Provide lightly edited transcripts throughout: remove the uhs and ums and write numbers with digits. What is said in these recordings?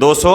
200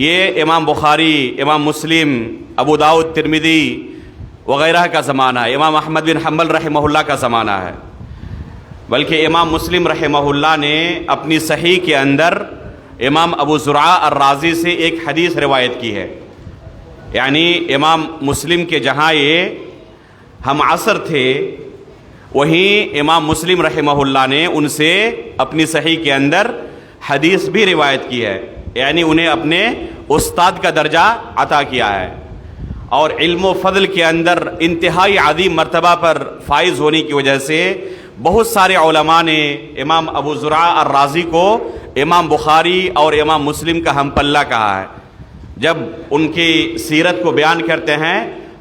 یہ امام بخاری، امام مسلم، ابو داؤد، ترمذی وغیرہ کا زمانہ ہے، امام احمد بن حنبل رحمہ اللہ کا زمانہ ہے، بلکہ امام مسلم رحمہ اللہ نے اپنی صحیح کے اندر امام ابو زرعہ الرازی سے ایک حدیث روایت کی ہے. یعنی امام مسلم کے جہاں یہ ہم عصر تھے، وہیں امام مسلم رحمہ اللہ نے ان سے اپنی صحیح کے اندر حدیث بھی روایت کی ہے، یعنی انہیں اپنے استاد کا درجہ عطا کیا ہے، اور علم و فضل کے اندر انتہائی عظیم مرتبہ پر فائز ہونے کی وجہ سے بہت سارے علماء نے امام ابو زرعہ الرازی کو امام بخاری اور امام مسلم کا ہم پلہ کہا ہے. جب ان کی سیرت کو بیان کرتے ہیں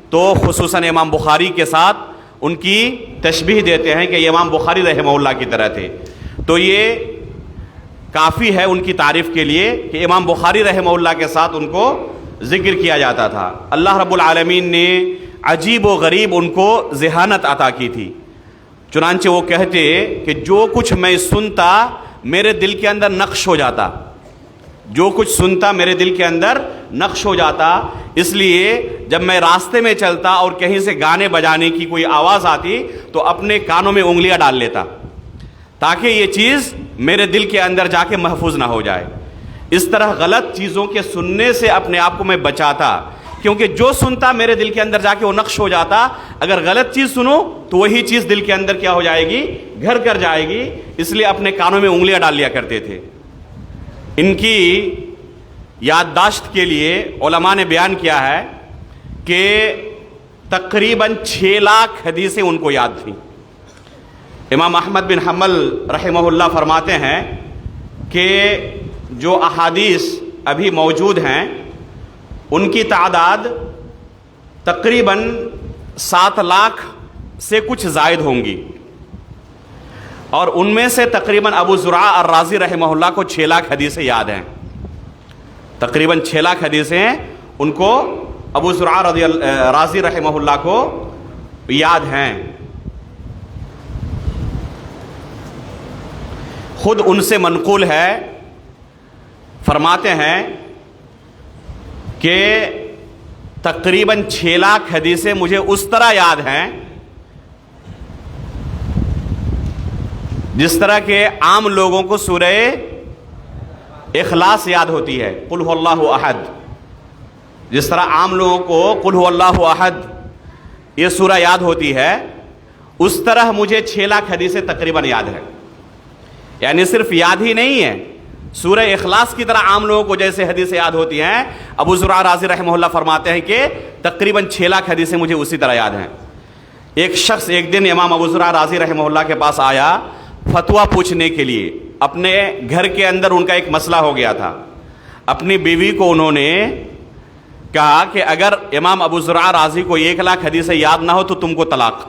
تو خصوصاً امام بخاری کے ساتھ ان کی تشبیہ دیتے ہیں کہ یہ امام بخاری رحمہ اللہ کی طرح تھے. تو یہ کافی ہے ان کی تعریف کے لیے کہ امام بخاری رحمہ اللہ کے ساتھ ان کو ذکر کیا جاتا تھا. اللہ رب العالمین نے عجیب و غریب ان کو ذہانت عطا کی تھی، چنانچہ وہ کہتے کہ جو کچھ میں سنتا میرے دل کے اندر نقش ہو جاتا، جو کچھ سنتا میرے دل کے اندر نقش ہو جاتا. اس لیے جب میں راستے میں چلتا اور کہیں سے گانے بجانے کی کوئی آواز آتی تو اپنے کانوں میں انگلیاں ڈال لیتا تاکہ یہ چیز میرے دل کے اندر جا کے محفوظ نہ ہو جائے. اس طرح غلط چیزوں کے سننے سے اپنے آپ کو میں بچاتا، کیونکہ جو سنتا میرے دل کے اندر جا کے وہ نقش ہو جاتا. اگر غلط چیز سنو تو وہی چیز دل کے اندر کیا ہو جائے گی؟ گھر کر جائے گی. اس لیے اپنے کانوں میں انگلیاں ڈال لیا کرتے تھے. ان کی یادداشت کے لیے علماء نے بیان کیا ہے کہ تقریباً 6 لاکھ حدیثیں ان کو یاد تھیں. امام احمد بن حنبل رحمہ اللہ فرماتے ہیں کہ جو احادیث ابھی موجود ہیں ان کی تعداد تقریباً 7 لاکھ سے کچھ زائد ہوں گی، اور ان میں سے تقریباً ابو زرعہ الرازی رحمہ اللہ کو 6 لاکھ حدیثیں یاد ہیں. تقریباً 6 لاکھ حدیثیں ان کو ابو زرعہ رازی رحمہ اللہ کو یاد ہیں. خود ان سے منقول ہے، فرماتے ہیں کہ تقریباً 6 لاکھ حدیثیں مجھے اس طرح یاد ہیں جس طرح کہ عام لوگوں کو سورہ اخلاص یاد ہوتی ہے، قل هو اللہ احد. جس طرح عام لوگوں کو قل هو اللہ احد یہ سورہ یاد ہوتی ہے، اس طرح مجھے 6 لاکھ حدیثیں تقریباً یاد ہیں. یعنی صرف یاد ہی نہیں ہے، سورہ اخلاص کی طرح عام لوگوں کو جیسے حدیثیں یاد ہوتی ہیں، ابو زرعہ رازی رحمہ اللہ فرماتے ہیں کہ تقریباً 6 لاکھ حدیثیں مجھے اسی طرح یاد ہیں. ایک شخص ایک دن امام ابو زرعہ رازی رحمہ اللہ کے پاس آیا فتویٰ پوچھنے کے لیے. اپنے گھر کے اندر ان کا ایک مسئلہ ہو گیا تھا. اپنی بیوی کو انہوں نے کہا کہ اگر امام ابو زرعہ رازی کو 1 لاکھ حدیثیں یاد نہ ہو تو تم کو طلاق.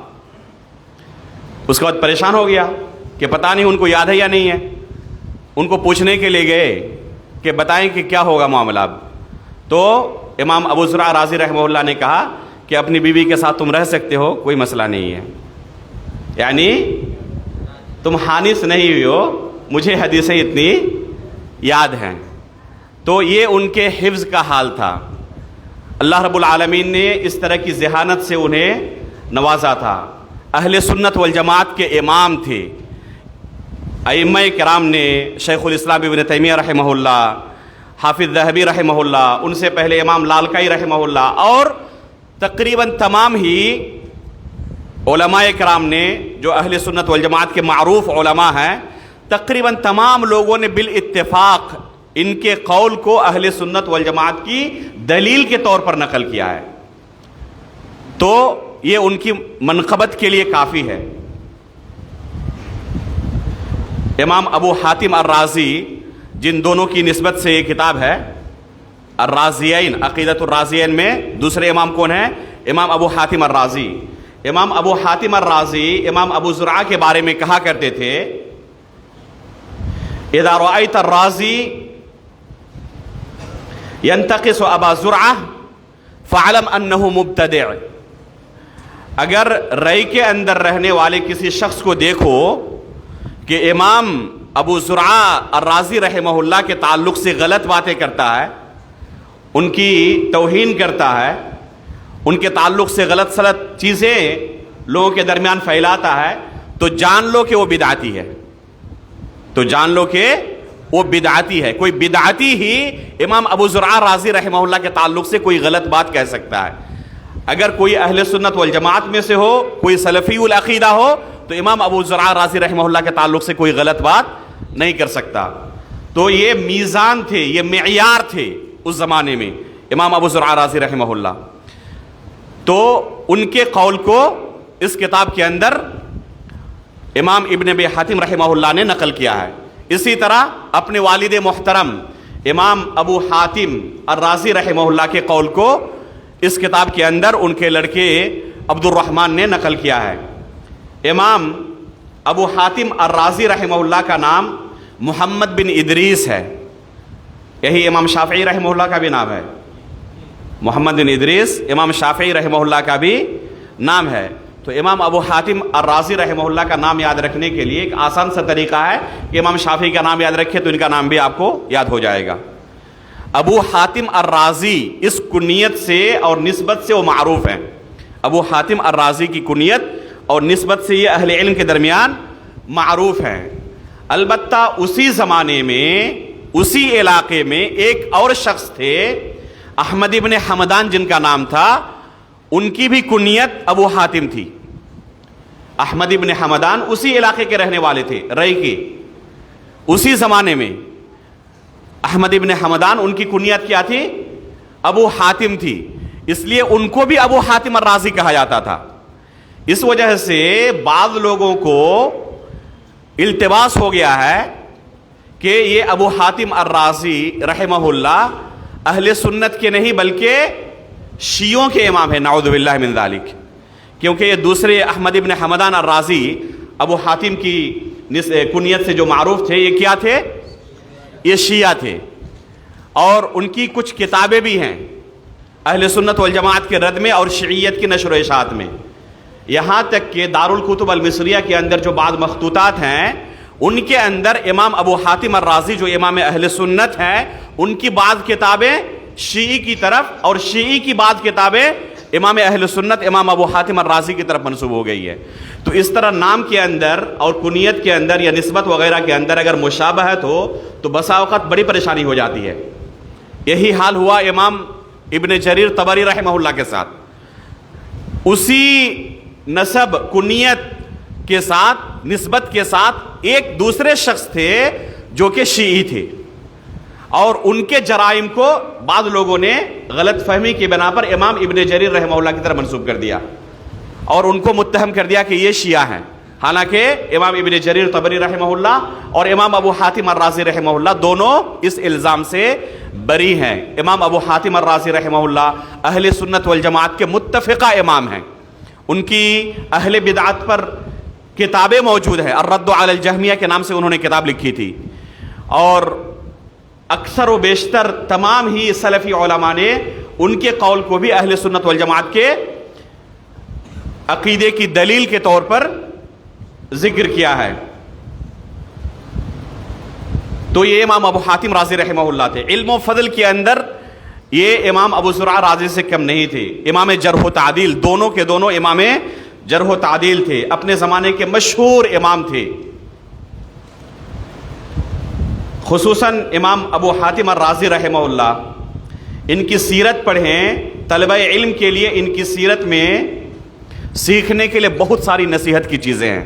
اس کے بعد پریشان ہو گیا کہ پتہ نہیں ان کو یاد ہے یا نہیں ہے. ان کو پوچھنے کے لیے گئے کہ بتائیں کہ کیا ہوگا معاملہ. تو امام ابو زرعہ رازی رحمہ اللہ نے کہا کہ اپنی بیوی کے ساتھ تم رہ سکتے ہو، کوئی مسئلہ نہیں ہے، یعنی تم حانث نہیں ہوئی ہو، مجھے حدیثیں اتنی یاد ہیں. تو یہ ان کے حفظ کا حال تھا. اللہ رب العالمین نے اس طرح کی ذہانت سے انہیں نوازا تھا. اہل سنت والجماعت کے امام تھے. ائمہ کرام نے شیخ الاسلام ابن تیمیہ رحمہ اللہ، حافظ ذہبی رحمہ اللہ، ان سے پہلے امام لالکائی رحمہ اللہ، اور تقریباً تمام ہی علماء کرام نے جو اہل سنت والجماعت کے معروف علماء ہیں، تقریباً تمام لوگوں نے بالاتفاق ان کے قول کو اہل سنت والجماعت کی دلیل کے طور پر نقل کیا ہے. تو یہ ان کی منقبت کے لیے کافی ہے. امام ابو حاتم الرازی، جن دونوں کی نسبت سے یہ کتاب ہے الرازیین، عقیدۃ الرازیین میں دوسرے امام کون ہیں؟ امام ابو حاتم الرازی. امام ابو حاتم الرازی امام ابو زرعہ کے بارے میں کہا کرتے تھے اذا رأيت الرازی ينتقص ابا زرعہ فاعلم انه مبتدع. اگر رئی کے اندر رہنے والے کسی شخص کو دیکھو کہ امام ابو زرعہ الرازی رحمہ اللہ کے تعلق سے غلط باتیں کرتا ہے ان کی توہین کرتا ہے، ان کے تعلق سے غلط سلط چیزیں لوگوں کے درمیان پھیلاتا ہے، تو جان لو کہ وہ بدعتی ہے، تو جان لو کہ وہ بدعتی ہے۔ کوئی بدعتی ہی امام ابو زرعہ رازی رحمہ اللہ کے تعلق سے کوئی غلط بات کہہ سکتا ہے۔ اگر کوئی اہل سنت والجماعت میں سے ہو، کوئی سلفی العقیدہ ہو، تو امام ابو زرعہ رازی رحمہ اللہ کے تعلق سے کوئی غلط بات نہیں کر سکتا۔ تو یہ میزان تھے، یہ معیار تھے اس زمانے میں امام ابو زرعہ رازی رحمہ اللہ۔ تو ان کے قول کو اس کتاب کے اندر امام ابن ابی حاتم رحمہ اللہ نے نقل کیا ہے۔ اسی طرح اپنے والد محترم امام ابو حاتم الرازی رحمہ اللہ کے قول کو اس کتاب کے اندر ان کے لڑکے عبد الرحمن نے نقل کیا ہے۔ امام ابو حاتم الرازی رحمہ اللہ کا نام محمد بن ادریس ہے، یہی امام شافعی رحمہ اللہ کا بھی نام ہے۔ محمد بن ادریس امام شافعی رحمہ اللہ کا بھی نام ہے۔ تو امام ابو حاتم الرازی رحمہ اللہ کا نام یاد رکھنے کے لیے ایک آسان سا طریقہ ہے کہ امام شافعی کا نام یاد رکھے تو ان کا نام بھی آپ کو یاد ہو جائے گا۔ ابو حاتم الرازی اس کنیت سے اور نسبت سے وہ معروف ہیں۔ ابو حاتم الرازی کی کنیت اور نسبت سے یہ اہل علم کے درمیان معروف ہیں۔ البتہ اسی زمانے میں، اسی علاقے میں ایک اور شخص تھے، احمد ابن حمدان جن کا نام تھا، ان کی بھی کنیت ابو حاتم تھی۔ احمد ابن حمدان اسی علاقے کے رہنے والے تھے، رئی کے۔ اسی زمانے میں احمد ابن حمدان، ان کی کنیت کیا تھی؟ ابو حاتم تھی، اس لیے ان کو بھی ابو حاتم الرازی کہا جاتا تھا۔ اس وجہ سے بعض لوگوں کو التباس ہو گیا ہے کہ یہ ابو حاتم الرازی رحمہ اللہ اہل سنت کے نہیں بلکہ شیعوں کے امام ہیں، نعوذ باللہ من ذالک، کیونکہ یہ دوسرے احمد ابن حمدان الرازی ابو حاتم کی کنیت سے جو معروف تھے، یہ کیا تھے؟ یہ شیعہ تھے، اور ان کی کچھ کتابیں بھی ہیں اہل سنت والجماعت کے رد میں اور شیعیت کی نشر و اشاعت میں۔ یہاں تک کہ دارالکتب المصریہ کے اندر جو بعض مخطوطات ہیں، ان کے اندر امام ابو حاتم الرازی جو امام اہل سنت ہیں، ان کی بعض کتابیں شیعی کی طرف اور شیعی کی بعض کتابیں امام اہل سنت امام ابو حاتم الرازی کی طرف منسوب ہو گئی ہے۔ تو اس طرح نام کے اندر اور کنیت کے اندر یا نسبت وغیرہ کے اندر اگر مشابہت ہو تو بسا اوقات بڑی پریشانی ہو جاتی ہے۔ یہی حال ہوا امام ابن جریر طبری رحمہ اللہ کے ساتھ، اسی نسب کنیت کے ساتھ، نسبت کے ساتھ ایک دوسرے شخص تھے جو کہ شیعی تھے، اور ان کے جرائم کو بعض لوگوں نے غلط فہمی کی بنا پر امام ابن جریر رحمہ اللہ کی طرف منسوب کر دیا اور ان کو متہم کر دیا کہ یہ شیعہ ہیں، حالانکہ امام ابن جریر طبری رحمہ اللہ اور امام ابو حاتم الرازی رحمہ اللہ دونوں اس الزام سے بری ہیں۔ امام ابو حاتم الرازی رحمہ اللہ اہل سنت والجماعت کے متفقہ امام ہیں، ان کی اہل بدعت پر کتابیں موجود ہیں، الرد علی الجہمیہ کے نام سے انہوں نے کتاب لکھی تھی، اور اکثر و بیشتر تمام ہی سلفی علماء نے ان کے قول کو بھی اہل سنت والجماعت کے عقیدے کی دلیل کے طور پر ذکر کیا ہے۔ تو یہ امام ابو حاتم رازی رحمہ اللہ تھے۔ علم و فضل کے اندر یہ امام ابو زرعہ رازی سے کم نہیں تھے، امام جرح و تعدیل، دونوں کے دونوں امام جرح و تعدیل تھے، اپنے زمانے کے مشہور امام تھے۔ خصوصاً امام ابو حاتم الرازی رحمہ اللہ، ان کی سیرت پڑھیں، طلبہ علم کے لیے ان کی سیرت میں سیکھنے کے لیے بہت ساری نصیحت کی چیزیں ہیں۔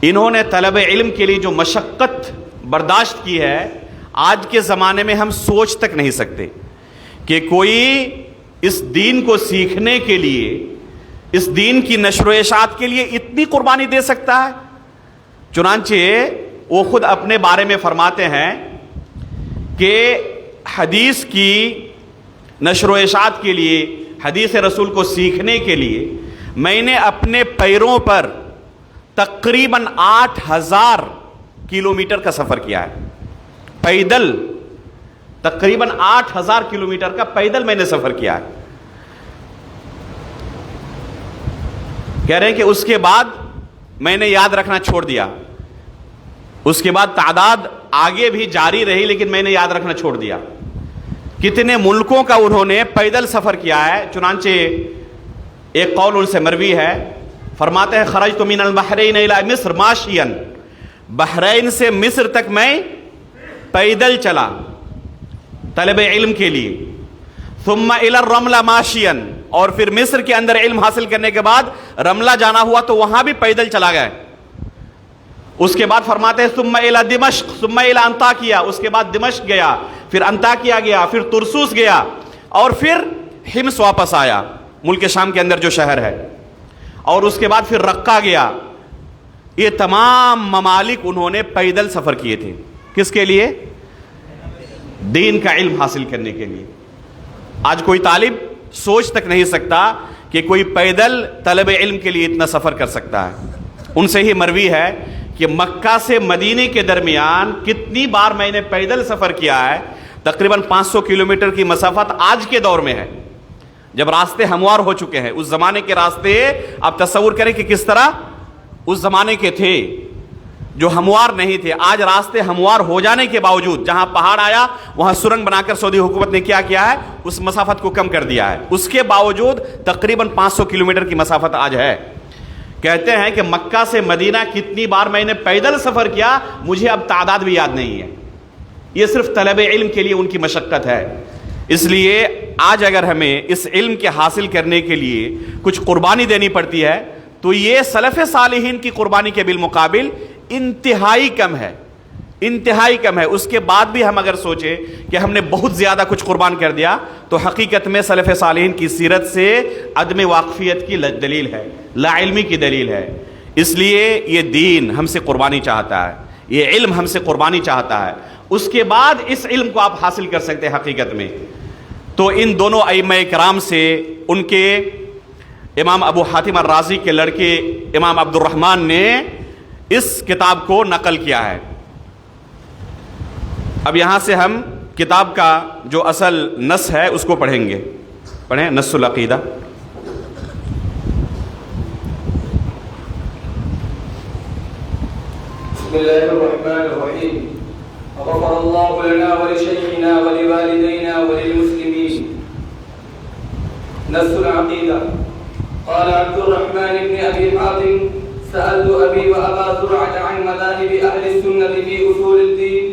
انہوں نے طلبہ علم کے لیے جو مشقت برداشت کی ہے، آج کے زمانے میں ہم سوچ تک نہیں سکتے کہ کوئی اس دین کو سیکھنے کے لیے، اس دین کی نشر و اشاعت کے لیے اتنی قربانی دے سکتا ہے۔ چنانچہ وہ خود اپنے بارے میں فرماتے ہیں کہ حدیث کی نشر و اشاعت کے لیے، حدیث رسول کو سیکھنے کے لیے میں نے اپنے پیروں پر تقریباً 8000 کلومیٹر کا سفر کیا ہے، پیدل تقریباً 8000 کلومیٹر کا پیدل میں نے سفر کیا ہے۔ کہہ رہے ہیں کہ اس کے بعد میں نے یاد رکھنا چھوڑ دیا، اس کے بعد تعداد آگے بھی جاری رہی لیکن میں نے یاد رکھنا چھوڑ دیا۔ کتنے ملکوں کا انہوں نے پیدل سفر کیا ہے. چنانچہ ایک قول ان سے مروی ہے، فرماتے ہیں خرجت من البحرین الی مصر ماشیا، بحرین سے مصر تک میں پیدل چلا طلب علم کے لیے. ثم الی الرملہ ماشیا، اور پھر مصر کے اندر علم حاصل کرنے کے بعد رملہ جانا ہوا تو وہاں بھی پیدل چلا گئے. اس کے بعد فرماتے ہیں ثم الی دمشق ثم الی انطاکیہ، اس کے بعد دمشق گیا، پھر انطاکیہ گیا، پھر ترسوس گیا، اور پھر حمص واپس آیا، ملک شام کے اندر جو شہر ہے، اور اس کے بعد پھر رقہ گیا. یہ تمام ممالک انہوں نے پیدل سفر کیے تھے. کس کے لیے؟ دین کا علم حاصل کرنے کے لیے. آج کوئی طالب سوچ تک نہیں سکتا کہ کوئی پیدل طلب علم کے لیے اتنا سفر کر سکتا ہے. ان سے ہی مروی ہے کہ مکہ سے مدینے کے درمیان کتنی بار میں نے پیدل سفر کیا ہے. تقریباً 500 کلومیٹر کی مسافت آج کے دور میں ہے، جب راستے ہموار ہو چکے ہیں. اس زمانے کے راستے آپ تصور کریں کہ کس طرح اس زمانے کے تھے جو ہموار نہیں تھے. آج راستے ہموار ہو جانے کے باوجود جہاں پہاڑ آیا وہاں سرنگ بنا کر سعودی حکومت نے کیا ہے، اس مسافت کو کم کر دیا ہے. اس کے باوجود تقریباً 500 کلومیٹر کی مسافت آج ہے. کہتے ہیں کہ مکہ سے مدینہ کتنی بار میں نے پیدل سفر کیا مجھے اب تعداد بھی یاد نہیں ہے. یہ صرف طلب علم کے لیے ان کی مشقت ہے. اس لیے آج اگر ہمیں اس علم کے حاصل کرنے کے لیے کچھ قربانی دینی پڑتی ہے تو یہ سلف صالحین کی قربانی کے بالمقابل انتہائی کم ہے، انتہائی کم ہے. اس کے بعد بھی ہم اگر سوچیں کہ ہم نے بہت زیادہ کچھ قربان کر دیا تو حقیقت میں سلف صالحین کی سیرت سے عدم واقفیت کی دلیل ہے، لا علمی کی دلیل ہے. اس لیے یہ دین ہم سے قربانی چاہتا ہے، یہ علم ہم سے قربانی چاہتا ہے. اس کے بعد اس علم کو آپ حاصل کر سکتے ہیں حقیقت میں. تو ان دونوں ائمہ کرام سے ان کے امام ابو حاتم الرازی کے لڑکے امام عبد الرحمن نے اس کتاب کو نقل کیا ہے. اب یہاں سے ہم کتاب کا جو اصل نص ہے اس کو پڑھیں گے. پڑھیں نص العقیدہ. بسم الله الرحمن الرحيم. غفر الله لنا ولشيخنا ولوالدينا وللمسلمين. نص العقيدة. قال عبد الرحمن بن أبي حاتم سألت أبي وأبا زرعة عن مذاهب أهل السنة في أصول الدين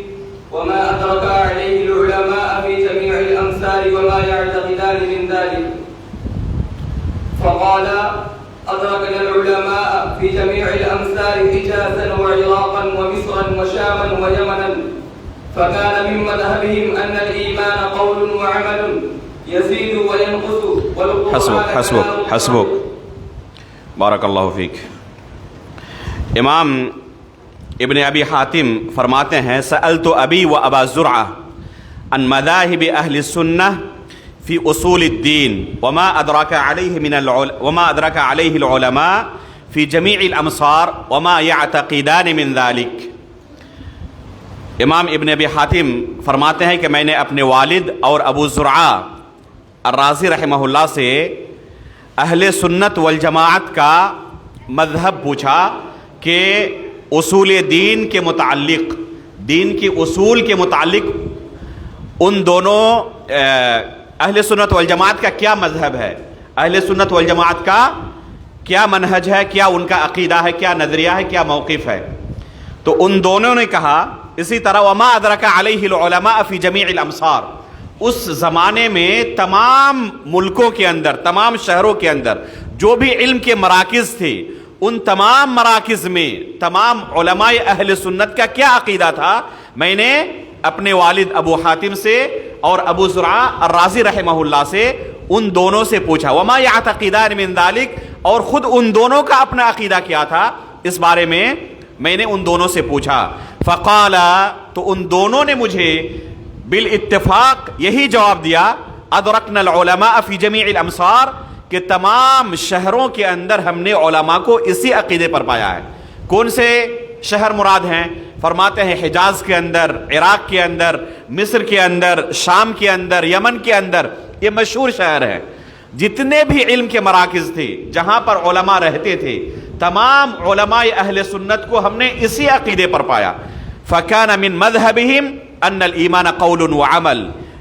وما أدرك عليه العلماء في جميع الأمثال وما يعتقدان من ذلك. فقال أدركنا العلماء في جميع الأمثال حجازا وعراقا ومصرا وشاما ويمنا، فكان من مذهبهم أن الإيمان قول وعمل يزيد وينقص. حسبك بارک اللہ فیک. امام ابن ابی حاتم فرماتے ہیں سألت ابی و ابا زرعہ عن مذاہب اہل السنہ فی اصول الدین وما ادرک علیہ العلماء فی جمیع الامصار وما یعتقدان من ذلک. امام ابن ابی حاتم فرماتے ہیں کہ میں نے اپنے والد اور ابو زرعہ الرازی رحمہ اللہ سے اہل سنت والجماعت کا مذہب پوچھا کہ اصول دین کے متعلق، دین کی اصول کے متعلق ان دونوں اہل سنت والجماعت کا کیا مذہب ہے، اہل سنت والجماعت کا کیا منہج ہے، کیا ان کا عقیدہ ہے، کیا نظریہ ہے، کیا موقف ہے. تو ان دونوں نے کہا اسی طرح وما ادرک علیہ العلماء فی جمیع الامصار، اس زمانے میں تمام ملکوں کے اندر، تمام شہروں کے اندر جو بھی علم کے مراکز تھے ان تمام مراکز میں تمام علماء اہل سنت کا کیا عقیدہ تھا میں نے اپنے والد ابو حاتم سے اور ابو زرعہ الرازی رحمہ اللہ سے ان دونوں سے پوچھا. وما یعتقدان من ذلک، اور خود ان دونوں کا اپنا عقیدہ کیا تھا اس بارے میں نے ان دونوں سے پوچھا. فقال، تو ان دونوں نے مجھے بالاتفاق یہی جواب دیا ادرکنا العلماء فی جمیع الامصار، کہ تمام شہروں کے اندر ہم نے علماء کو اسی عقیدے پر پایا ہے. کون سے شہر مراد ہیں؟ فرماتے ہیں حجاز کے اندر، عراق کے اندر، مصر کے اندر، شام کے اندر، یمن کے اندر. یہ مشہور شہر ہے. جتنے بھی علم کے مراکز تھے جہاں پر علماء رہتے تھے تمام علماء اہل سنت کو ہم نے اسی عقیدے پر پایا. فکان من مذہبہم ان الایمان قول وعمل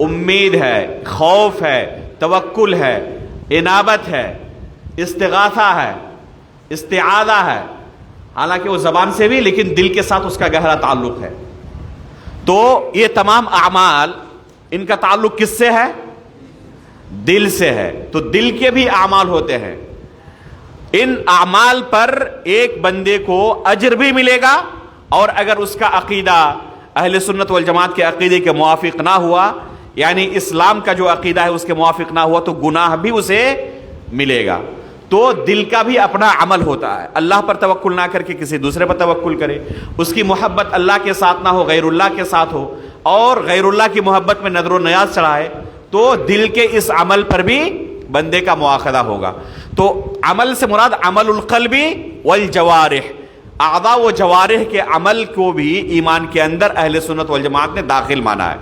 امید ہے، خوف ہے، توکل ہے، انابت ہے، استغاثہ ہے، استعاذہ ہے، حالانکہ وہ زبان سے بھی لیکن دل کے ساتھ اس کا گہرا تعلق ہے. تو یہ تمام اعمال ان کا تعلق کس سے ہے؟ دل سے ہے. تو دل کے بھی اعمال ہوتے ہیں. ان اعمال پر ایک بندے کو اجر بھی ملے گا، اور اگر اس کا عقیدہ اہل سنت والجماعت کے عقیدے کے موافق نہ ہوا، یعنی اسلام کا جو عقیدہ ہے اس کے موافق نہ ہوا، تو گناہ بھی اسے ملے گا. تو دل کا بھی اپنا عمل ہوتا ہے. اللہ پر توکل نہ کر کے کسی دوسرے پر توکل کرے، اس کی محبت اللہ کے ساتھ نہ ہو، غیر اللہ کے ساتھ ہو، اور غیر اللہ کی محبت میں نظر و نیاز چڑھائے، تو دل کے اس عمل پر بھی بندے کا مواخذہ ہوگا. تو عمل سے مراد عمل القلب والجوارح، اعضاء و جوارح کے عمل کو بھی ایمان کے اندر اہل سنت والجماعت نے داخل مانا ہے.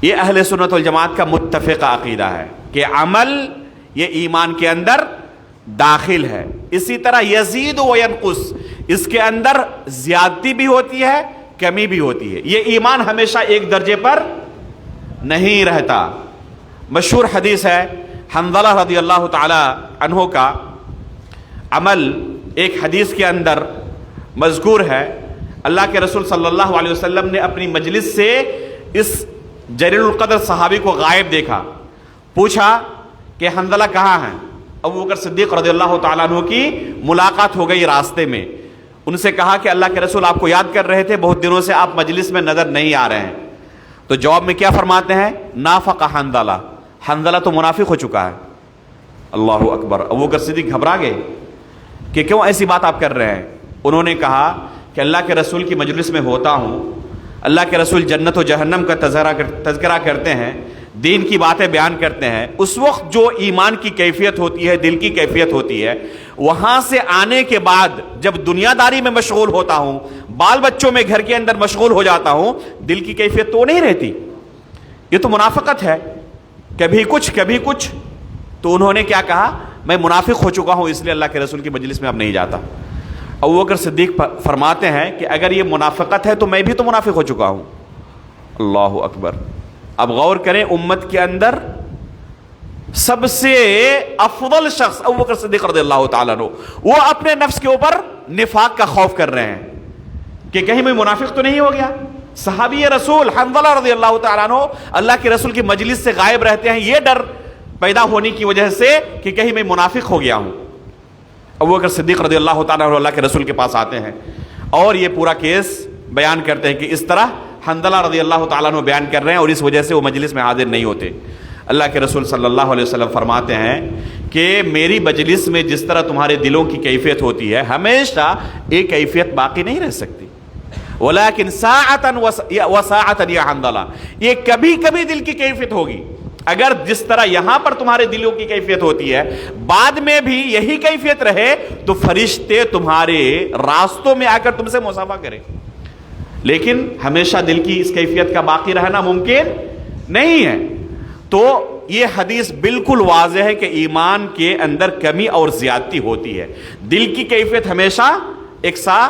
یہ اہل سنت والجماعت کا متفق عقیدہ ہے کہ عمل یہ ایمان کے اندر داخل ہے. اسی طرح یزید و ینقص، اس کے اندر زیادتی بھی ہوتی ہے، کمی بھی ہوتی ہے. یہ ایمان ہمیشہ ایک درجے پر نہیں رہتا. مشہور حدیث ہے حنظلہ رضی اللہ تعالی عنہ کا عمل ایک حدیث کے اندر مذکور ہے. اللہ کے رسول صلی اللہ علیہ وسلم نے اپنی مجلس سے اس جلیل القدر صحابی کو غائب دیکھا. پوچھا کہ حنظلہ کہاں ہیں؟ ابو بکر صدیق رضی اللہ تعالیٰ عنہ کی ملاقات ہو گئی راستے میں. ان سے کہا کہ اللہ کے رسول آپ کو یاد کر رہے تھے، بہت دنوں سے آپ مجلس میں نظر نہیں آ رہے ہیں. تو جواب میں کیا فرماتے ہیں؟ نافق حنظلہ، حنظلہ تو منافق ہو چکا ہے. اللہ اکبر. ابو بکر صدیق گھبرا گئے کہ کیوں ایسی بات آپ کر رہے ہیں؟ انہوں نے کہا کہ اللہ کے رسول کی مجلس میں ہوتا ہوں، اللہ کے رسول جنت و جہنم کا تذکرہ کرتے ہیں، دین کی باتیں بیان کرتے ہیں. اس وقت جو ایمان کی کیفیت ہوتی ہے، دل کی کیفیت ہوتی ہے، وہاں سے آنے کے بعد جب دنیا داری میں مشغول ہوتا ہوں، بال بچوں میں گھر کے اندر مشغول ہو جاتا ہوں، دل کی کیفیت تو نہیں رہتی. یہ تو منافقت ہے، کبھی کچھ کبھی کچھ. تو انہوں نے کیا کہا؟ میں منافق ہو چکا ہوں، اس لیے اللہ کے رسول کی مجلس میں اب نہیں جاتا. ابو بکر صدیق فرماتے ہیں کہ اگر یہ منافقت ہے تو میں بھی تو منافق ہو چکا ہوں. اللہ اکبر. اب غور کریں، امت کے اندر سب سے افضل شخص ابو بکر صدیق رضی اللہ تعالیٰ عنہ، وہ اپنے نفس کے اوپر نفاق کا خوف کر رہے ہیں کہ کہیں میں منافق تو نہیں ہو گیا. صحابی رسول حنظلہ رضی اللہ تعالیٰ عنہ اللہ کے رسول کی مجلس سے غائب رہتے ہیں، یہ ڈر پیدا ہونے کی وجہ سے کہ کہیں میں منافق ہو گیا ہوں. ابو بکر صدیق رضی اللہ تعالیٰ عنہ اللہ کے رسول کے پاس آتے ہیں اور یہ پورا کیس بیان کرتے ہیں کہ اس طرح حنظلہ رضی اللہ تعالیٰ عنہ بیان کر رہے ہیں، اور اس وجہ سے وہ مجلس میں حاضر نہیں ہوتے. اللہ کے رسول صلی اللہ علیہ وسلم فرماتے ہیں کہ میری مجلس میں جس طرح تمہارے دلوں کی کیفیت ہوتی ہے، ہمیشہ ایک کیفیت باقی نہیں رہ سکتی. ولیکن ساعتاً وساعتاً یا حنظلہ، یہ کبھی کبھی دل کی کیفیت ہوگی. اگر جس طرح یہاں پر تمہارے دلوں کی کیفیت ہوتی ہے، بعد میں بھی یہی کیفیت رہے تو فرشتے تمہارے راستوں میں آ کر تم سے مصافحہ کریں. لیکن ہمیشہ دل کی اس کیفیت کا باقی رہنا ممکن نہیں ہے. تو یہ حدیث بالکل واضح ہے کہ ایمان کے اندر کمی اور زیادتی ہوتی ہے. دل کی کیفیت ہمیشہ یکساں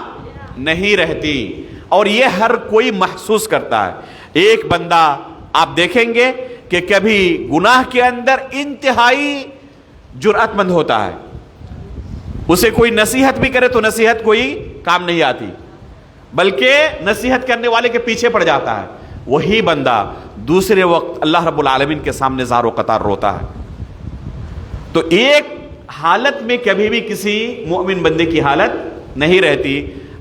نہیں رہتی، اور یہ ہر کوئی محسوس کرتا ہے. ایک بندہ آپ دیکھیں گے کہ کبھی گناہ کے اندر انتہائی جرأت مند ہوتا ہے، اسے کوئی نصیحت بھی کرے تو نصیحت کوئی کام نہیں آتی، بلکہ نصیحت کرنے والے کے پیچھے پڑ جاتا ہے. وہی بندہ دوسرے وقت اللہ رب العالمین کے سامنے زار و قطار روتا ہے. تو ایک حالت میں کبھی بھی کسی مومن بندے کی حالت نہیں رہتی،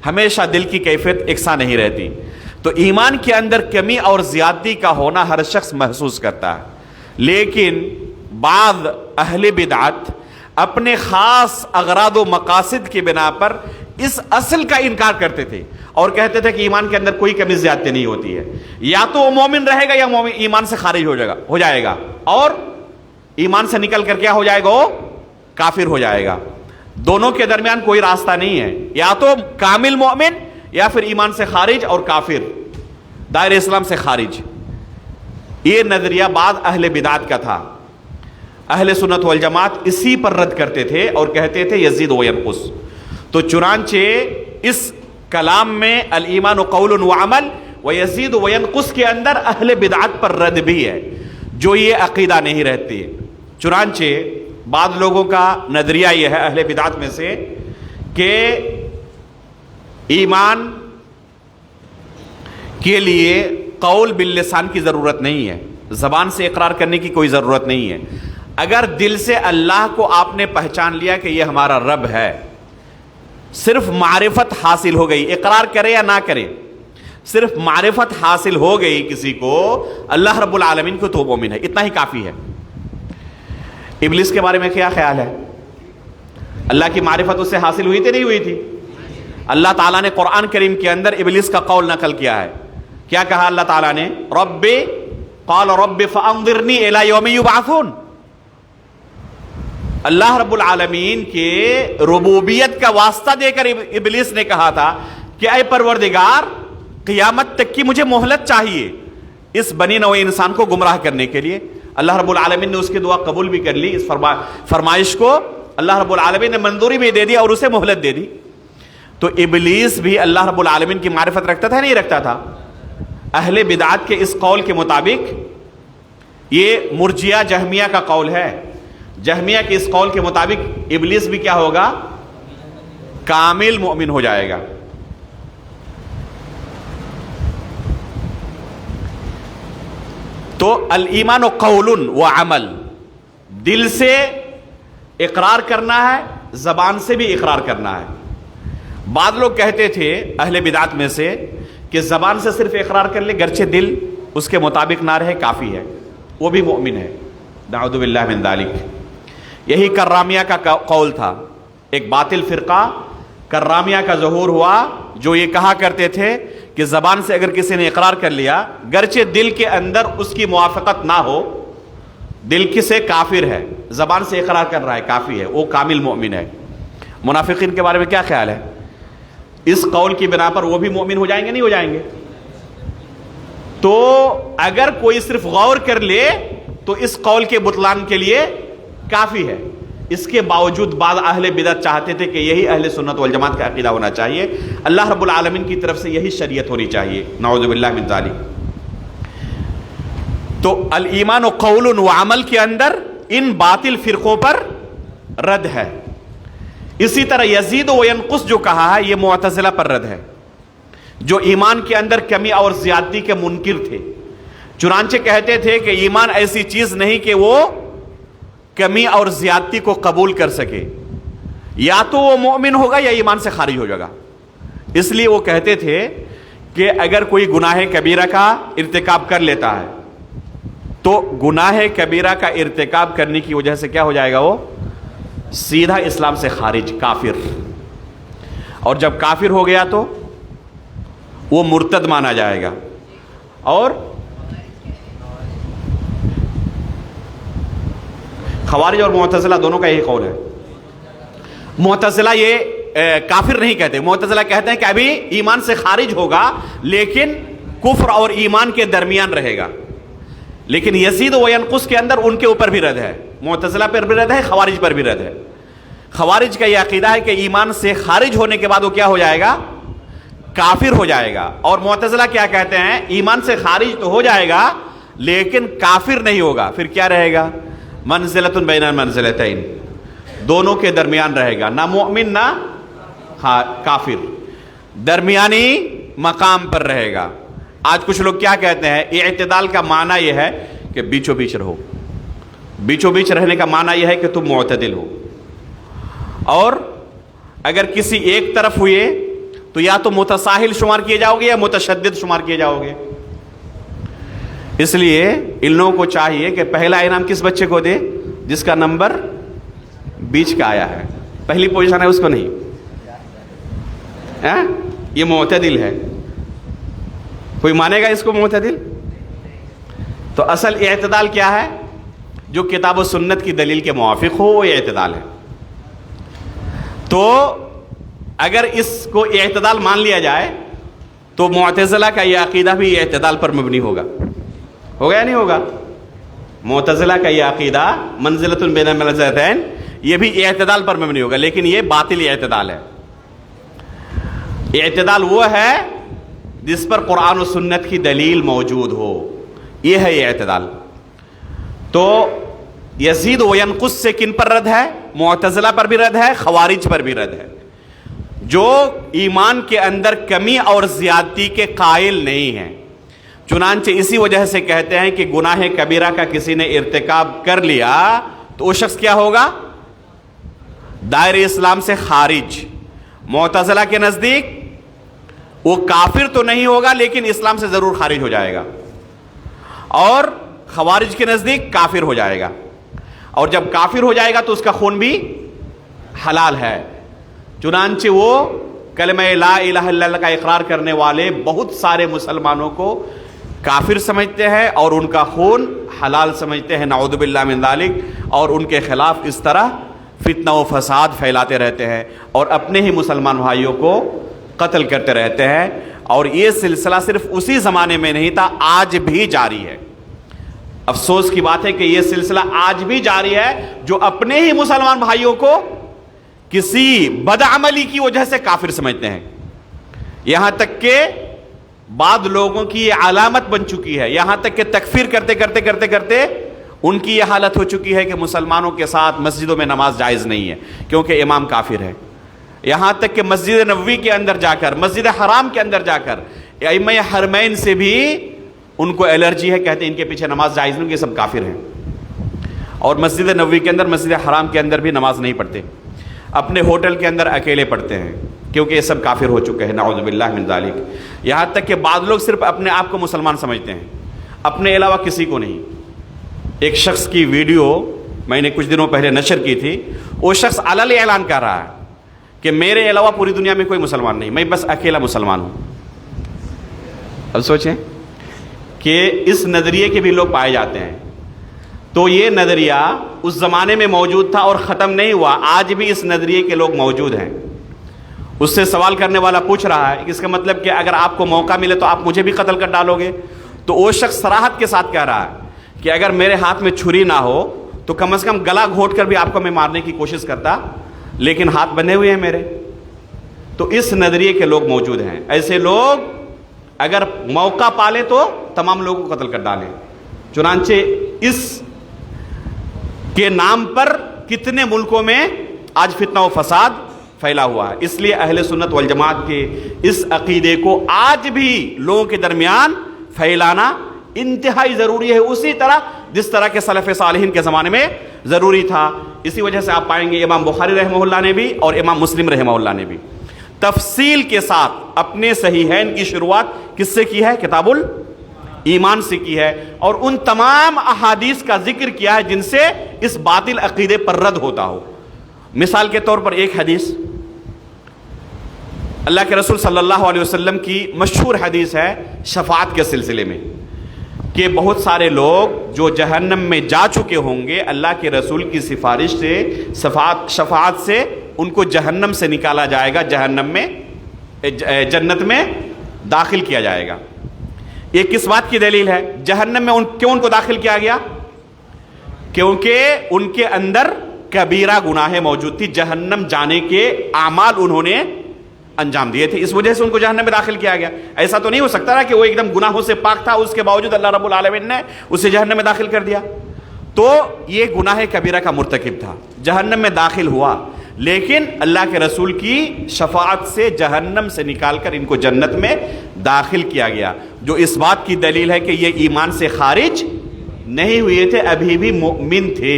ہمیشہ دل کی کیفیت یکساں نہیں رہتی. تو ایمان کے اندر کمی اور زیادتی کا ہونا ہر شخص محسوس کرتا ہے. لیکن بعض اہل بدعت اپنے خاص اغراض و مقاصد کی بنا پر اس اصل کا انکار کرتے تھے اور کہتے تھے کہ ایمان کے اندر کوئی کمی زیادتی نہیں ہوتی ہے. یا تو وہ مومن رہے گا یا مومن ایمان سے خارج ہو جائے گا، اور ایمان سے نکل کر کیا ہو جائے گا؟ وہ کافر ہو جائے گا. دونوں کے درمیان کوئی راستہ نہیں ہے، یا تو کامل مومن یا پھر ایمان سے خارج اور کافر، دائرہ اسلام سے خارج. یہ نظریہ بعض اہل بدعت کا تھا. اہل سنت والجماعت اسی پر رد کرتے تھے اور کہتے تھے یزید و ینقص. تو چنانچہ اس کلام میں الایمان قول و عمل وَيَزِيدُ وَيَنْقُص کے اندر اہل بدعت پر رد بھی ہے جو یہ عقیدہ نہیں رہتی. چنانچہ بعض لوگوں کا نظریہ یہ ہے اہل بدعت میں سے کہ ایمان کے لیے قول باللسان کی ضرورت نہیں ہے، زبان سے اقرار کرنے کی کوئی ضرورت نہیں ہے. اگر دل سے اللہ کو آپ نے پہچان لیا کہ یہ ہمارا رب ہے، صرف معرفت حاصل ہو گئی، اقرار کرے یا نہ کرے، صرف معرفت حاصل ہو گئی کسی کو اللہ رب العالمین کو، تو مومن ہے، اتنا ہی کافی ہے. ابلیس کے بارے میں کیا خیال ہے؟ اللہ کی معرفت اس سے حاصل ہوئی تھی نہیں ہوئی تھی؟ اللہ تعالیٰ نے قرآن کریم کے اندر ابلیس کا قول نقل کیا ہے. کیا کہا اللہ تعالیٰ نے؟ رب قال رب فانظرنی الی یوم یبعثون. اللہ رب العالمین کے ربوبیت کا واسطہ دے کر ابلیس نے کہا تھا کہ اے پروردگار قیامت تک کی مجھے مہلت چاہیے اس بنی نوع انسان کو گمراہ کرنے کے لیے. اللہ رب العالمین نے اس کی دعا قبول بھی کر لی، اس فرمائش کو اللہ رب العالمین نے منظوری بھی دے دی اور اسے مہلت دے دی. تو ابلیس بھی اللہ رب العالمین کی معرفت رکھتا تھا نہیں رکھتا تھا؟ اہل بدعت کے اس قول کے مطابق، یہ مرجیہ جہمیہ کا قول ہے، جہمیہ کے اس قول کے مطابق ابلیس بھی کیا ہوگا؟ کامل مومن ہو جائے گا. تو الایمان قول و عمل، دل سے اقرار کرنا ہے، زبان سے بھی اقرار کرنا ہے. بعض لوگ کہتے تھے اہل بدعت میں سے کہ زبان سے صرف اقرار کر لے گرچہ دل اس کے مطابق نہ رہے کافی ہے، وہ بھی مومن ہے. نعوذ باللہ من ذالک. یہی کرامیہ کا قول تھا. ایک باطل فرقہ کرامیہ کا ظہور ہوا جو یہ کہا کرتے تھے کہ زبان سے اگر کسی نے اقرار کر لیا گرچہ دل کے اندر اس کی موافقت نہ ہو، دل سے کافر ہے، زبان سے اقرار کر رہا ہے کافی ہے، وہ کامل مومن ہے. منافقین کے بارے میں کیا خیال ہے؟ اس قول کی بنا پر وہ بھی مومن ہو جائیں گے نہیں ہو جائیں گے؟ تو اگر کوئی صرف غور کر لے تو اس قول کے بطلان کے لیے کافی ہے. اس کے باوجود بعض اہل بدعت چاہتے تھے کہ یہی اہل سنت والجماعت کا عقیدہ ہونا چاہیے، اللہ رب العالمین کی طرف سے یہی شریعت ہونی چاہیے. نعوذ باللہ من ذالک. تو الایمان قول و عمل کے اندر ان باطل فرقوں پر رد ہے. اسی طرح یزید و ینقص جو کہا ہے یہ معتزلہ پر رد ہے، جو ایمان کے اندر کمی اور زیادتی کے منکر تھے. چنانچہ کہتے تھے کہ ایمان ایسی چیز نہیں کہ وہ کمی اور زیادتی کو قبول کر سکے، یا تو وہ مومن ہوگا یا ایمان سے خارج ہو جائے گا. اس لیے وہ کہتے تھے کہ اگر کوئی گناہ کبیرہ کا ارتکاب کر لیتا ہے تو گناہ کبیرہ کا ارتکاب کرنے کی وجہ سے کیا ہو جائے گا؟ وہ سیدھا اسلام سے خارج، کافر. اور جب کافر ہو گیا تو وہ مرتد مانا جائے گا. اور خوارج اور معتزلہ دونوں کا یہی قول ہے. معتزلہ یہ کافر نہیں کہتے، معتزلہ کہتے ہیں کہ ابھی ایمان سے خارج ہوگا لیکن کفر اور ایمان کے درمیان رہے گا. لیکن یزید و ینقص کے اندر ان کے اوپر بھی رد ہے، معتزلہ پر بھی رد ہے، خوارج پر بھی رد ہے. خوارج کا یہ عقیدہ ہے کہ ایمان سے خارج ہونے کے بعد وہ کیا ہو جائے گا؟ کافر ہو جائے گا. اور معتزلہ کیا کہتے ہیں؟ ایمان سے خارج تو ہو جائے گا لیکن کافر نہیں ہوگا. پھر کیا رہے گا؟ منزلۃ بین المنزلتین، دونوں کے درمیان رہے گا، نہ مومن نہ کافر، درمیانی مقام پر رہے گا. آج کچھ لوگ کیا کہتے ہیں؟ اعتدال کا معنی یہ ہے کہ بیچو بیچ رہو. بیچو بیچ رہنے کا معنی یہ ہے کہ تم معتدل ہو، اور اگر کسی ایک طرف ہوئے تو یا تو متساہل شمار کیے جاؤ گے یا متشدد شمار کیے جاؤ گے. اس لیے ان لوگوں کو چاہیے کہ پہلا انعام کس بچے کو دے؟ جس کا نمبر بیچ کا آیا ہے، پہلی پوزیشن ہے اس کو نہیں. یہ معتدل ہے. کوئی مانے گا اس کو معتدل؟ تو اصل اعتدال کیا ہے؟ جو کتاب و سنت کی دلیل کے موافق ہو وہ اعتدال ہے. تو اگر اس کو اعتدال مان لیا جائے تو معتزلہ کا یہ عقیدہ بھی اعتدال پر مبنی ہوگا یا نہیں ہوگا؟ معتزلہ کا یہ عقیدہ منزلۃ بین المنزلتین یہ بھی اعتدال پر مبنی ہوگا، لیکن یہ باطل اعتدال ہے. اعتدال وہ ہے جس پر قرآن و سنت کی دلیل موجود ہو. یہ ہے یہ اعتدال. تو یزید و ینقص سے کن پر رد ہے؟ معتزلہ پر بھی رد ہے، خوارج پر بھی رد ہے، جو ایمان کے اندر کمی اور زیادتی کے قائل نہیں ہیں. چنانچہ اسی وجہ سے کہتے ہیں کہ گناہ کبیرہ کا کسی نے ارتکاب کر لیا تو وہ شخص کیا ہوگا؟ دائرہ اسلام سے خارج. معتزلہ کے نزدیک وہ کافر تو نہیں ہوگا لیکن اسلام سے ضرور خارج ہو جائے گا، اور خوارج کے نزدیک کافر ہو جائے گا، اور جب کافر ہو جائے گا تو اس کا خون بھی حلال ہے. چنانچہ وہ کلمہ لا الہ الا اللہ کا اقرار کرنے والے بہت سارے مسلمانوں کو کافر سمجھتے ہیں اور ان کا خون حلال سمجھتے ہیں، نعوذ باللہ من ذالک، اور ان کے خلاف اس طرح فتنہ و فساد پھیلاتے رہتے ہیں اور اپنے ہی مسلمان بھائیوں کو قتل کرتے رہتے ہیں. اور یہ سلسلہ صرف اسی زمانے میں نہیں تھا، آج بھی جاری ہے. افسوس کی بات ہے کہ یہ سلسلہ آج بھی جاری ہے، جو اپنے ہی مسلمان بھائیوں کو کسی بدعملی کی وجہ سے کافر سمجھتے ہیں. یہاں تک کہ بعض لوگوں کی یہ علامت بن چکی ہے، یہاں تک کہ تکفیر کرتے کرتے کرتے کرتے ان کی یہ حالت ہو چکی ہے کہ مسلمانوں کے ساتھ مسجدوں میں نماز جائز نہیں ہے کیونکہ امام کافر ہے. یہاں تک کہ مسجد نبوی کے اندر جا کر، مسجد حرام کے اندر جا کر ائمہ حرمین سے بھی ان کو الرجی ہے، کہتے ہیں ان کے پیچھے نماز جائز نہیں، یہ سب کافر ہیں. اور مسجد نبوی کے اندر، مسجد حرام کے اندر بھی نماز نہیں پڑھتے، اپنے ہوٹل کے اندر اکیلے پڑھتے ہیں کیونکہ یہ سب کافر ہو چکے ہیں، نعوذ باللہ من ذالک. یہاں تک کہ بعض لوگ صرف اپنے آپ کو مسلمان سمجھتے ہیں، اپنے علاوہ کسی کو نہیں. ایک شخص کی ویڈیو میں نے کچھ دنوں پہلے نشر کی تھی، وہ شخص علل اعلان کر رہا ہے کہ میرے علاوہ پوری دنیا میں کوئی مسلمان نہیں، میں بس اکیلا مسلمان ہوں. اب سوچیں کہ اس نظریے کے بھی لوگ پائے جاتے ہیں. تو یہ نظریہ اس زمانے میں موجود تھا اور ختم نہیں ہوا، آج بھی اس نظریے کے لوگ موجود ہیں. اس سے سوال کرنے والا پوچھ رہا ہے کہ اس کا مطلب کہ اگر آپ کو موقع ملے تو آپ مجھے بھی قتل کر ڈالو گے؟ تو وہ شخص صراحت کے ساتھ کہہ رہا ہے کہ اگر میرے ہاتھ میں چھری نہ ہو تو کم از کم گلا گھونٹ کر بھی آپ کو میں مارنے کی کوشش کرتا، لیکن ہاتھ بندھے ہوئے ہیں میرے. تو اس نظریے کے لوگ موجود ہیں. ایسے لوگ اگر موقع پالے تو تمام لوگوں کو قتل کر ڈالیں. چنانچہ اس کے نام پر کتنے ملکوں میں آج فتنہ و فساد پھیلا ہوا ہے. اس لیے اہل سنت والجماعت کے اس عقیدے کو آج بھی لوگوں کے درمیان پھیلانا انتہائی ضروری ہے، اسی طرح جس طرح کے سلف صالحین کے زمانے میں ضروری تھا. اسی وجہ سے آپ پائیں گے امام بخاری رحمہ اللہ نے بھی اور امام مسلم رحمہ اللہ نے بھی تفصیل کے ساتھ اپنے صحیحین کی شروعات کس سے کی ہے؟ کتاب الایمان سے کی ہے، اور ان تمام احادیث کا ذکر کیا ہے جن سے اس باطل عقیدے پر رد ہوتا ہو. مثال کے طور پر ایک حدیث اللہ کے رسول صلی اللہ علیہ وسلم کی مشہور حدیث ہے شفاعت کے سلسلے میں، کہ بہت سارے لوگ جو جہنم میں جا چکے ہوں گے اللہ کے رسول کی سفارش سے، شفاعت سے ان کو جہنم سے نکالا جائے گا، جہنم میں جنت میں داخل کیا جائے گا. یہ کس بات کی دلیل ہے؟ جہنم میں کیوں ان کو داخل کیا گیا؟ کیونکہ ان کے اندر کبیرہ گناہیں موجود تھی، جہنم جانے کے اعمال انہوں نے انجام دیے تھے، اس وجہ سے ان کو جہنم میں داخل کیا گیا. ایسا تو نہیں ہو سکتا نا کہ وہ ایک دم گناہوں سے پاک تھا، اس کے باوجود اللہ رب العالمین نے اسے جہنم میں داخل کر دیا. تو یہ گناہ کبیرہ کا مرتکب تھا، جہنم میں داخل ہوا، لیکن اللہ کے رسول کی شفاعت سے جہنم سے نکال کر ان کو جنت میں داخل کیا گیا، جو اس بات کی دلیل ہے کہ یہ ایمان سے خارج نہیں ہوئے تھے، ابھی بھی مؤمن تھے.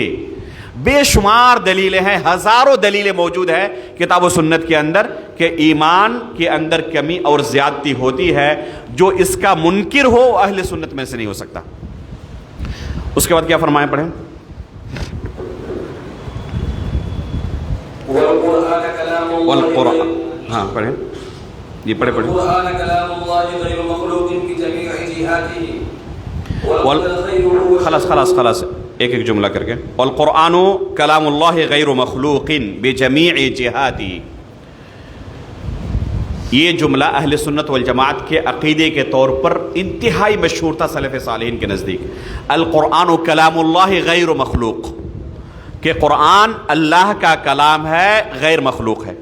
بے شمار دلیلیں ہیں، ہزاروں دلیلیں موجود ہیں کتاب و سنت کے اندر کہ ایمان کے اندر کمی اور زیادتی ہوتی ہے. جو اس کا منکر ہو اہل سنت میں سے نہیں ہو سکتا. اس کے بعد کیا فرمائیں؟ پڑھیں. والقرآن، ہاں پڑھیں جی، پڑھیں. القرآن کلام اللہ غیر مخلوق کی جمیع جہاته. خلاص ایک جملہ کر کے. والقرآن کلام اللہ غیر مخلوق بجمیع جہاتی. یہ جملہ اہل سنت والجماعت کے عقیدے کے طور پر انتہائی مشہور تھا سلف صالحین کے نزدیک. القرآن کلام اللہ غیر مخلوق، کہ قرآن اللہ کا کلام ہے، غیر مخلوق ہے.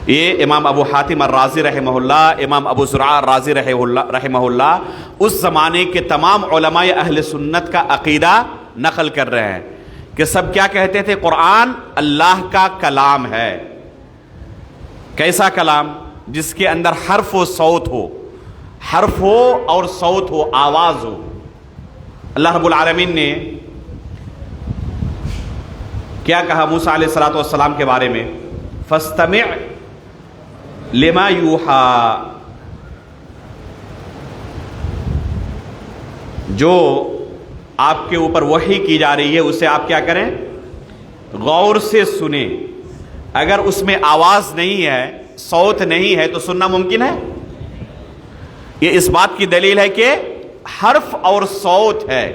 یہ امام ابو حاتم الرازی رحمہ اللہ، امام ابو زرع الرازی رحمہ اللہ اس زمانے کے تمام علماء اہل سنت کا عقیدہ نقل کر رہے ہیں کہ سب کیا کہتے تھے؟ قرآن اللہ کا کلام ہے۔ کیسا کلام؟ جس کے اندر حرف و صوت ہو، حرف ہو اور صوت ہو، آواز ہو۔ اللہ رب العالمین نے کیا کہا موسیٰ علیہ السلام کے بارے میں؟ فَاسْتَمِعْ لِمَا يُوحَىٰ، جو آپ کے اوپر وحی کی جا رہی ہے اسے آپ کیا کریں؟ غور سے سنیں۔ اگر اس میں آواز نہیں ہے، صوت نہیں ہے تو سننا ممکن ہے؟ یہ اس بات کی دلیل ہے کہ حرف اور صوت ہے،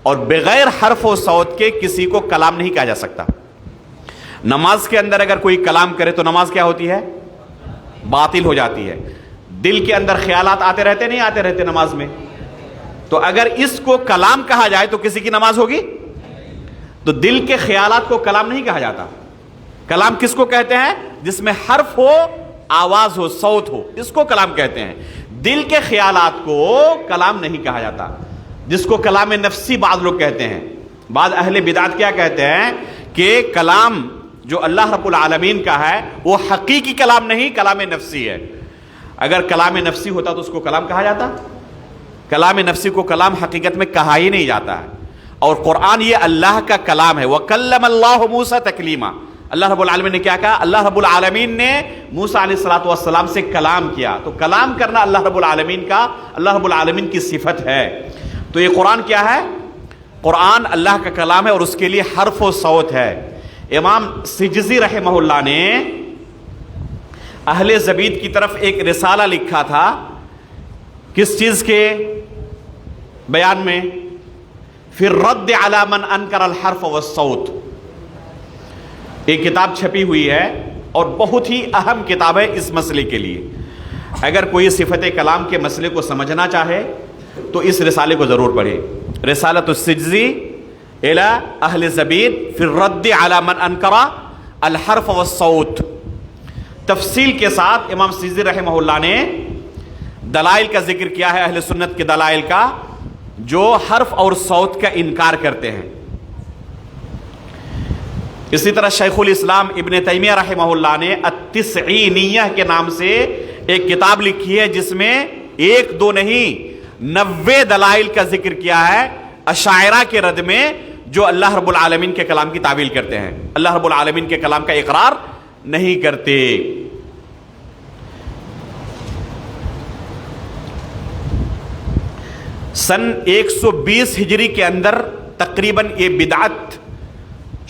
اور بغیر حرف و صوت کے کسی کو کلام نہیں کہا جا سکتا۔ نماز کے اندر اگر کوئی کلام کرے تو نماز کیا ہوتی ہے؟ باطل ہو جاتی ہے۔ دل کے اندر خیالات آتے رہتے نہیں آتے رہتے نماز میں؟ تو اگر اس کو کلام کہا جائے تو کسی کی نماز ہوگی؟ تو دل کے خیالات کو کلام نہیں کہا جاتا۔ کلام کس کو کہتے ہیں؟ جس میں حرف ہو، آواز ہو، صوت ہو، اس کو کلام کہتے ہیں۔ دل کے خیالات کو کلام نہیں کہا جاتا، جس کو کلام نفسی بعض لوگ کہتے ہیں۔ بعض اہل بدعت کیا کہتے ہیں کہ کلام جو اللہ رب العالمین کا ہے وہ حقیقی کلام نہیں، کلام نفسی ہے۔ اگر کلام نفسی ہوتا تو اس کو کلام کہا جاتا؟ کلام نفسی کو کلام حقیقت میں کہا ہی نہیں جاتا ہے۔ اور قرآن یہ اللہ کا کلام ہے۔ وَكَلَّمَ اللَّهُ مُوسَىٰ تَكْلِيمًا، اللہ رب العالمین نے کیا کہا؟ اللہ رب العالمین نے موسیٰ علیہ السلام سے کلام کیا۔ تو کلام کرنا اللہ رب العالمین کا، اللہ رب العالمین کی صفت ہے۔ تو یہ قرآن کیا ہے؟ قرآن اللہ کا کلام ہے اور اس کے لیے حرف و صوت ہے۔ امام سجزی رحمہ اللہ نے اہل زبید کی طرف ایک رسالہ لکھا تھا، کس چیز کے بیان میں؟ فی الرد علی من انکر الحرف والصوت۔ ایک کتاب چھپی ہوئی ہے اور بہت ہی اہم کتاب ہے اس مسئلے کے لیے۔ اگر کوئی صفت کلام کے مسئلے کو سمجھنا چاہے تو اس رسالے کو ضرور پڑھے۔ رسالۃ السجزی الی اہل زبید فی الرد علی من انکر الحرف والصوت۔ تفصیل کے ساتھ امام سجزی رحمہ اللہ نے دلائل کا ذکر کیا ہے، اہل سنت کے دلائل کا، جو حرف اور صوت کا انکار کرتے ہیں۔ اسی طرح شیخ الاسلام ابن تیمیہ رحمہ اللہ نے التسعینیہ کے نام سے ایک کتاب لکھی ہے، جس میں 1 2 نہیں 90 دلائل کا ذکر کیا ہے اشاعرہ کے رد میں، جو اللہ رب العالمین کے کلام کی تعویل کرتے ہیں، اللہ رب العالمین کے کلام کا اقرار نہیں کرتے۔ سن 120 ہجری کے اندر تقریباً یہ بدعت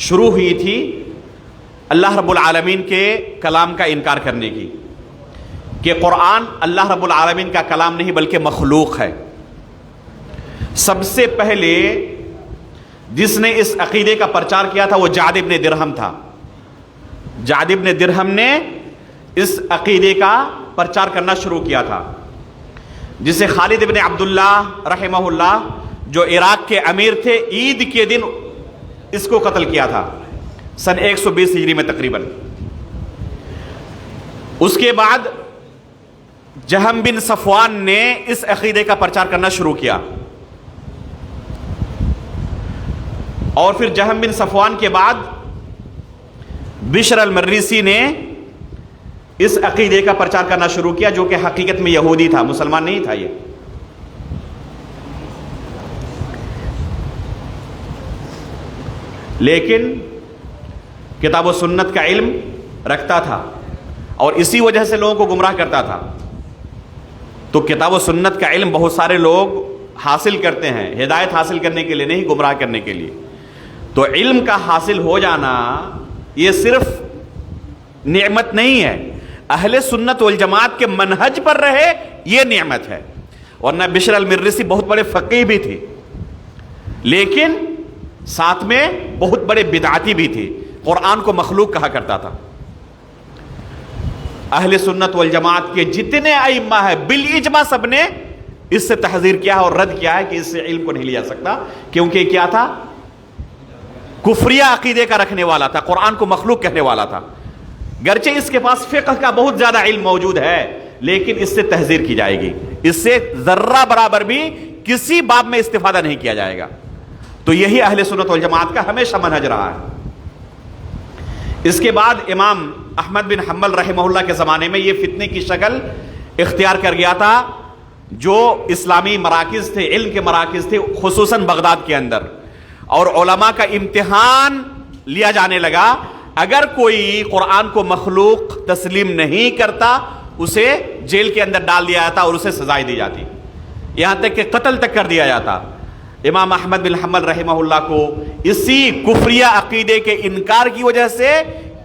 شروع ہوئی تھی اللہ رب العالمین کے کلام کا انکار کرنے کی، کہ قرآن اللہ رب العالمین کا کلام نہیں بلکہ مخلوق ہے۔ سب سے پہلے جس نے اس عقیدے کا پرچار کیا تھا وہ جعد ابن درہم تھا۔ جعد ابن درہم نے اس عقیدے کا پرچار کرنا شروع کیا تھا، جسے خالد ابن عبداللہ رحمہ اللہ جو عراق کے امیر تھے، عید کے دن اس کو قتل کیا تھا سن 120 ہجری میں تقریباً۔ اس کے بعد جہم بن صفوان نے اس عقیدے کا پرچار کرنا شروع کیا، اور پھر جہم بن صفوان کے بعد بشر المریسی نے اس عقیدے کا پرچار کرنا شروع کیا، جو کہ حقیقت میں یہودی تھا، مسلمان نہیں تھا یہ۔ لیکن کتاب و سنت کا علم رکھتا تھا اور اسی وجہ سے لوگوں کو گمراہ کرتا تھا۔ تو کتاب و سنت کا علم بہت سارے لوگ حاصل کرتے ہیں ہدایت حاصل کرنے کے لیے نہیں، گمراہ کرنے کے لیے۔ تو علم کا حاصل ہو جانا یہ صرف نعمت نہیں ہے، اہل سنت والجماعت کے منہج پر رہے یہ نعمت ہے۔ ورنہ بشر المریسی بہت بڑے فقیہ بھی تھے، لیکن ساتھ میں بہت بڑے بدعاتی بھی تھے، قرآن کو مخلوق کہا کرتا تھا۔ اہل سنت والجماعت کے جتنے ائمہ ہیں بالاجماع سب نے اس سے تحذیر کیا ہے اور رد کیا ہے کہ اس سے علم کو نہیں لیا سکتا، کیونکہ کیا تھا؟ کفریہ عقیدے کا رکھنے والا تھا، قرآن کو مخلوق کہنے والا تھا۔ گرچہ اس کے پاس فقہ کا بہت زیادہ علم موجود ہے، لیکن اس سے تحذیر کی جائے گی، اس سے ذرہ برابر بھی کسی باب میں استفادہ نہیں کیا جائے گا۔ تو یہی اہل سنت والجماعت کا ہمیشہ منہج رہا ہے۔ اس کے بعد امام احمد بن حنبل رحمہ اللہ کے زمانے میں یہ فتنے کی شکل اختیار کر گیا تھا، جو اسلامی مراکز تھے، علم کے مراکز تھے، خصوصاً بغداد کے اندر، اور علماء کا امتحان لیا جانے لگا۔ اگر کوئی قرآن کو مخلوق تسلیم نہیں کرتا اسے جیل کے اندر ڈال دیا جاتا اور اسے سزائیں دی جاتی، یہاں تک کہ قتل تک کر دیا جاتا۔ امام احمد بن حنبل رحمہ اللہ کو اسی کفریہ عقیدے کے انکار کی وجہ سے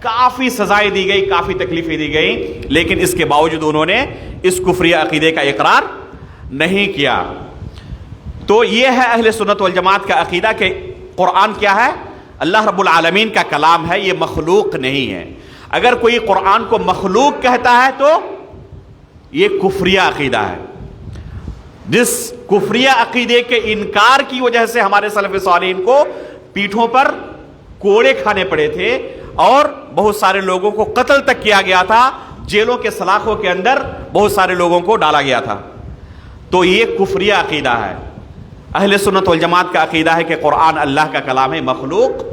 کافی سزائیں دی گئی، کافی تکلیفیں دی گئی، لیکن اس کے باوجود انہوں نے اس کفریہ عقیدے کا اقرار نہیں کیا۔ تو یہ ہے اہل سنت والجماعت کا عقیدہ کہ قرآن کیا ہے؟ اللہ رب العالمین کا کلام ہے، یہ مخلوق نہیں ہے۔ اگر کوئی قرآن کو مخلوق کہتا ہے تو یہ کفریہ عقیدہ ہے۔ جس کفریہ عقیدے کے انکار کی وجہ سے ہمارے سلف صالحین کو پیٹھوں پر کوڑے کھانے پڑے تھے اور بہت سارے لوگوں کو قتل تک کیا گیا تھا، جیلوں کے سلاخوں کے اندر بہت سارے لوگوں کو ڈالا گیا تھا۔ تو یہ کفریہ عقیدہ ہے۔ اہل سنت والجماعت کا عقیدہ ہے کہ قرآن اللہ کا کلام ہے، مخلوق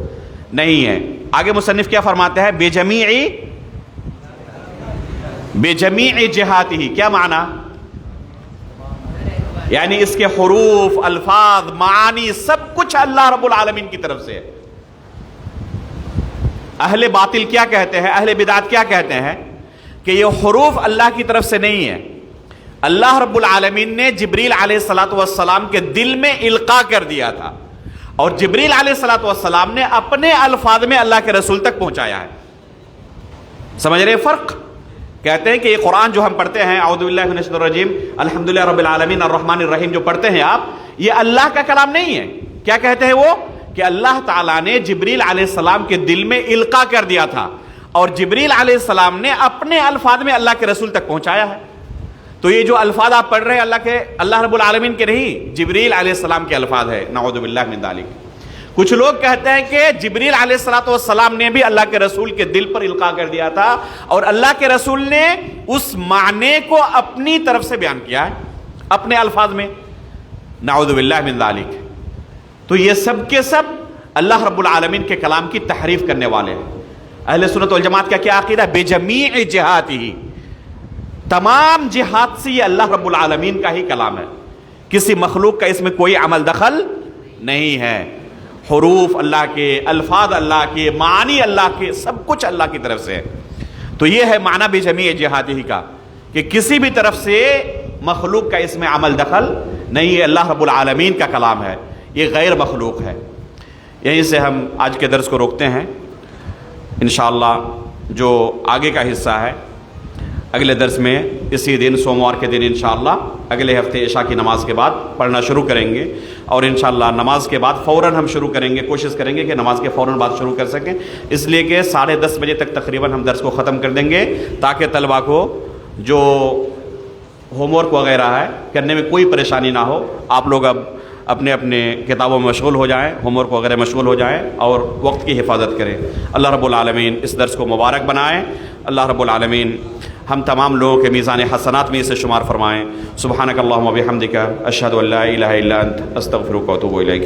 نہیں ہے۔ آگے مصنف کیا فرماتے ہیں؟ بجمیع جہاتہ، کیا معنی؟ یعنی اس کے حروف، الفاظ، معانی سب کچھ اللہ رب العالمین کی طرف سے ہے۔ اہل باطل کیا کہتے ہیں، اہل بدعت کیا کہتے ہیں کہ یہ حروف اللہ کی طرف سے نہیں ہے، اللہ رب العالمین نے جبریل علیہ السلام کے دل میں القاء کر دیا تھا، اور جبریل علیہ السلام نے اپنے الفاظ میں اللہ کے رسول تک پہنچایا ہے۔ سمجھ رہے فرق؟ کہتے ہیں کہ یہ قرآن جو ہم پڑھتے ہیں، اعوذ باللہ من الشیطان الرجیم، الحمدللہ رب العالمین الرحمن الرحیم، جو پڑھتے ہیں آپ، یہ اللہ کا کلام نہیں ہے۔ کیا کہتے ہیں وہ؟ کہ اللہ تعالیٰ نے جبریل علیہ السلام کے دل میں القاء کر دیا تھا، اور جبریل علیہ السلام نے اپنے الفاظ میں اللہ کے رسول تک پہنچایا ہے۔ تو یہ جو الفاظ آپ پڑھ رہے ہیں اللہ رب العالمین کے نہیں، جبریل علیہ السلام کے الفاظ ہے، نعوذ باللہ من ذالک۔ کچھ لوگ کہتے ہیں کہ جبریل علیہ السلام نے بھی اللہ کے رسول کے دل پر القاء کر دیا تھا، اور اللہ کے رسول نے اس معنی کو اپنی طرف سے بیان کیا ہے، اپنے الفاظ میں، نعوذ باللہ من ذالک۔ تو یہ سب کے سب اللہ رب العالمین کے کلام کی تحریف کرنے والے ہیں۔ اہل سنت والجماعت کا کیا عقیدہ؟ بجمیع جہاتہ، تمام جہات سے یہ اللہ رب العالمین کا ہی کلام ہے، کسی مخلوق کا اس میں کوئی عمل دخل نہیں ہے۔ حروف اللہ کے، الفاظ اللہ کے، معانی اللہ کے، سب کچھ اللہ کی طرف سے ہے۔ تو یہ ہے معنی بجمیع جہاتہ کا، کہ کسی بھی طرف سے مخلوق کا اس میں عمل دخل نہیں ہے، اللہ رب العالمین کا کلام ہے، یہ غیر مخلوق ہے۔ یہیں سے ہم آج کے درس کو روکتے ہیں۔ انشاءاللہ جو آگے کا حصہ ہے اگلے درس میں اسی دن سوموار کے دن انشاءاللہ اگلے ہفتے عشاء کی نماز کے بعد پڑھنا شروع کریں گے، اور انشاءاللہ نماز کے بعد فوراً ہم شروع کریں گے، کوشش کریں گے کہ نماز کے فوراً بعد شروع کر سکیں، اس لیے کہ 10:30 بجے تک تقریباً ہم درس کو ختم کر دیں گے، تاکہ طلباء کو جو ہوم ورک وغیرہ ہے کرنے میں کوئی پریشانی نہ ہو۔ آپ لوگ اب اپنے اپنے کتابوں میں مشغول ہو جائیں، ہوم ورک وغیرہ مشغول ہو جائیں، اور وقت کی حفاظت کریں۔ اللہ رب العالمین اس درس کو مبارک بنائیں۔ اللہ رب العالمین ہم تمام لوگوں کے میزان حسنات میں اسے شمار فرمائیں۔ سبحانک اللہم و بحمدک، اشہد ان لا الہ الا انت، استغفرک و اتوب الیک۔